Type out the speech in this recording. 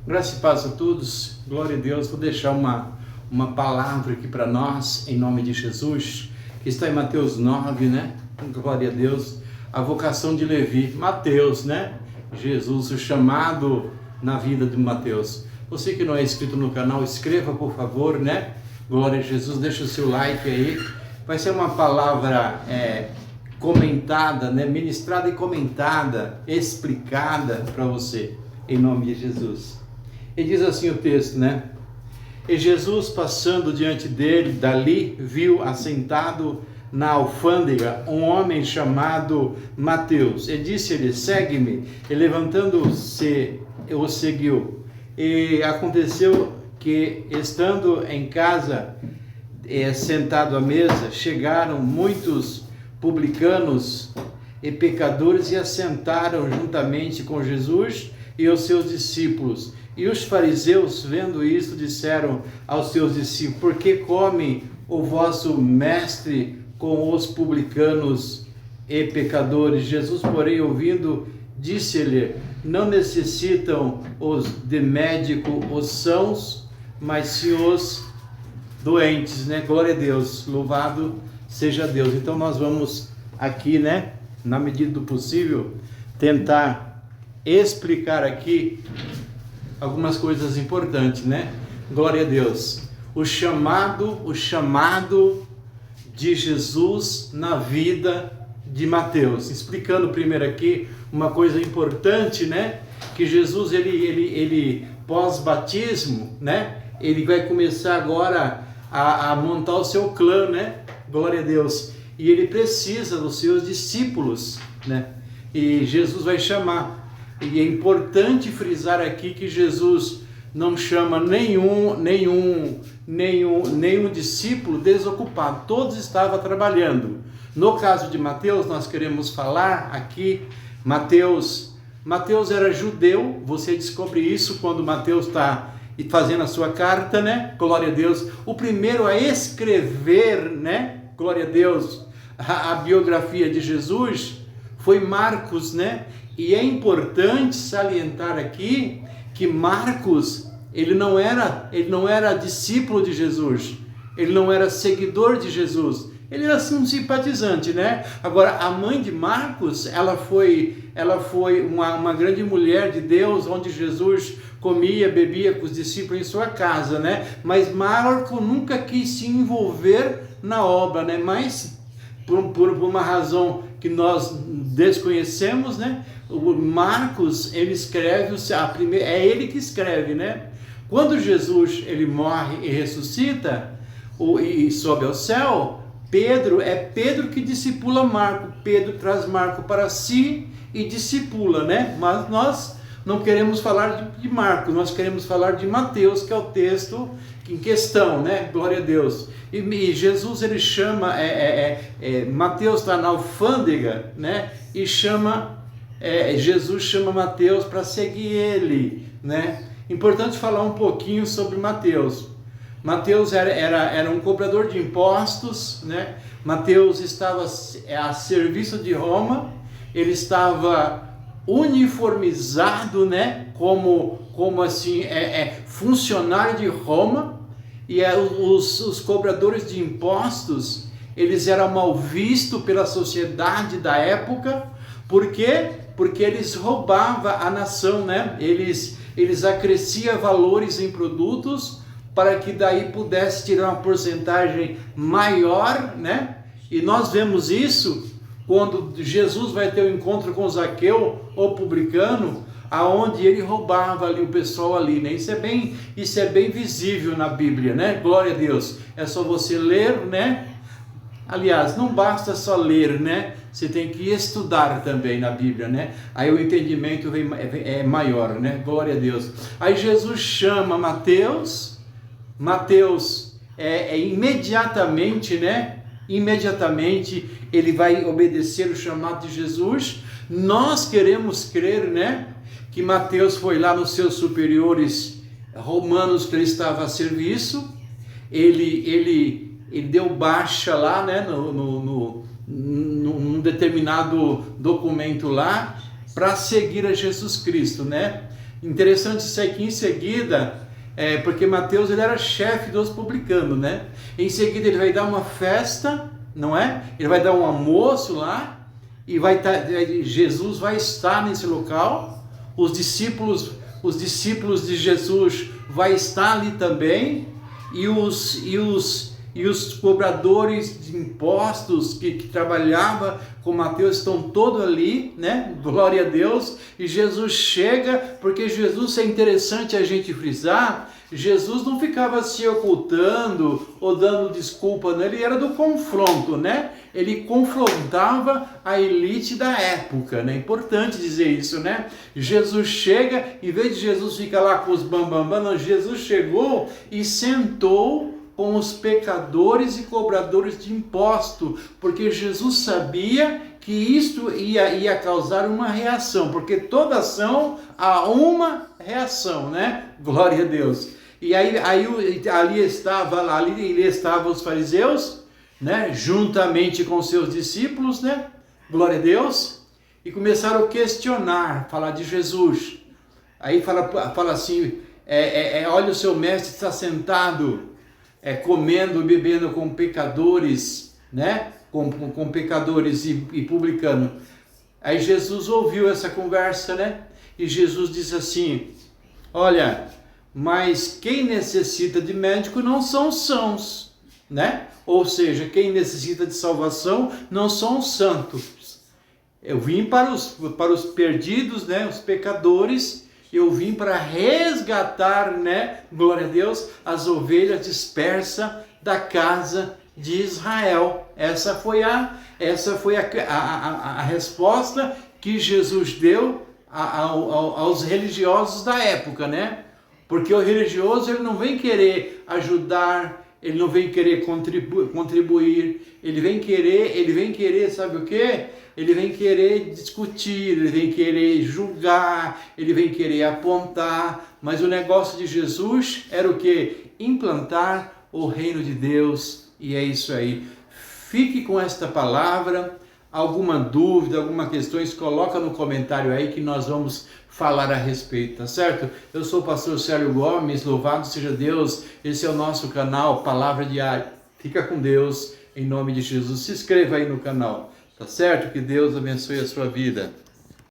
Graça e paz a todos, glória a Deus. Vou deixar uma palavra aqui para nós, em nome de Jesus, que está em Mateus 9, né? Glória a Deus. A vocação de Levi, Mateus, né? Jesus, o chamado na vida de Mateus. Você que não é inscrito no canal, inscreva, por favor, né? Glória a Jesus, deixa o seu like aí. Vai ser uma palavra comentada, né? Ministrada e comentada, explicada para você, em nome de Jesus. E diz assim o texto, né? E Jesus, passando diante dali, viu assentado na alfândega um homem chamado Mateus. E disse-lhe: segue-me. E levantando-se, o seguiu. E aconteceu que, estando em casa, sentado à mesa, chegaram muitos publicanos e pecadores e assentaram juntamente com Jesus e os seus discípulos. E os fariseus, vendo isto, disseram aos seus discípulos: por que come o vosso mestre com os publicanos e pecadores? Jesus, porém, ouvindo, disse-lhe: não necessitam os de médico os sãos, mas sim os doentes, né? Glória a Deus, louvado seja Deus. Então nós vamos aqui, né, na medida do possível, tentar explicar aqui algumas coisas importantes, né? Glória a Deus. O chamado de Jesus na vida de Mateus. Explicando primeiro aqui uma coisa importante, né? Que Jesus, ele pós-batismo, né? Ele vai começar agora a montar o seu clã, né? Glória a Deus. E ele precisa dos seus discípulos, né? E Jesus vai chamar. E é importante frisar aqui que Jesus não chama nenhum discípulo desocupado. Todos estavam trabalhando. No caso de Mateus, nós queremos falar aqui, Mateus era judeu. Você descobre isso quando Mateus está fazendo a sua carta, né? Glória a Deus. O primeiro a escrever, né? Glória a Deus, a biografia de Jesus foi Marcos, né? E é importante salientar aqui que Marcos, ele não era discípulo de Jesus, ele não era seguidor de Jesus, ele era assim, um simpatizante, né? Agora, a mãe de Marcos, ela foi uma grande mulher de Deus, onde Jesus comia, bebia com os discípulos em sua casa, né? Mas Marcos nunca quis se envolver na obra, né? Mas por uma razão que nós desconhecemos, né? O Marcos, ele escreve, é ele que escreve, né? Quando Jesus, ele morre e ressuscita, e sobe ao céu, é Pedro que discipula Marco. Pedro traz Marco para si e discipula, né? Mas nós não queremos falar de Marcos, nós queremos falar de Mateus, que é o texto em questão, né? Glória a Deus. E Jesus, ele chama, Mateus está na alfândega, né? E Jesus chama Mateus para seguir ele, né? Importante falar um pouquinho sobre Mateus. Mateus era um cobrador de impostos, né? Mateus estava a serviço de Roma, ele estava uniformizado, né? Como assim, funcionário de Roma. E os cobradores de impostos, eles eram mal vistos pela sociedade da época. Por quê? Porque eles roubavam a nação, né? Eles acresciam valores em produtos para que daí pudesse tirar uma porcentagem maior, né? E nós vemos isso quando Jesus vai ter o encontro com Zaqueu, o publicano, aonde ele roubava ali o pessoal ali, né? Isso é bem visível na Bíblia, né? Glória a Deus. É só você ler, né? Aliás, não basta só ler, né? Você tem que estudar também na Bíblia, né? Aí o entendimento é maior, né? Glória a Deus. Aí Jesus chama Mateus imediatamente, né? Imediatamente ele vai obedecer o chamado de Jesus. Nós queremos crer, né? Que Mateus foi lá nos seus superiores romanos que ele estava a serviço. Ele deu baixa lá, né? Num determinado documento lá, para seguir a Jesus Cristo, né? Interessante isso aí que em seguida, porque Mateus ele era chefe dos publicanos, né? Em seguida ele vai dar uma festa, não é? Ele vai dar um almoço lá e Jesus vai estar nesse local. Os discípulos de Jesus vai estar ali também e os cobradores de impostos que trabalhavam com Mateus estão todos ali, né? Glória a Deus. E Jesus chega, porque Jesus, é interessante a gente frisar, Jesus não ficava se ocultando ou dando desculpa, né? Ele era do confronto, né? Ele confrontava a elite da época, né? Importante dizer isso, né? Jesus chega, em vez de Jesus ficar lá com os bambambam, não, Jesus chegou e sentou com os pecadores e cobradores de imposto, porque Jesus sabia que isto ia causar uma reação, porque toda ação há uma reação, né? Glória a Deus. E ali estavam os fariseus, né? Juntamente com seus discípulos, né? Glória a Deus. E começaram a questionar, falar de Jesus. Aí fala assim, olha, o seu mestre está sentado, comendo e bebendo com pecadores, né? Com pecadores e publicanos. Aí Jesus ouviu essa conversa, né? E Jesus disse assim, olha, mas quem necessita de médico não são os sãos, né? Ou seja, quem necessita de salvação não são os santos. Eu vim para os perdidos, né? Os pecadores. Eu vim para resgatar, né? Glória a Deus, as ovelhas dispersas da casa de Israel. Essa foi a resposta que Jesus deu aos religiosos da época, né? Porque o religioso, ele não vem querer ajudar, ele não vem querer contribuir, ele vem querer, sabe o quê? Ele vem querer discutir, ele vem querer julgar, ele vem querer apontar, mas o negócio de Jesus era o quê? Implantar o reino de Deus, e é isso aí. Fique com esta palavra. Alguma dúvida, alguma questão, coloca no comentário aí que nós vamos falar a respeito, tá certo? Eu sou o pastor Célio Gomes, louvado seja Deus. Esse é o nosso canal Palavra Diária. Fica com Deus, em nome de Jesus. Se inscreva aí no canal, tá certo? Que Deus abençoe a sua vida.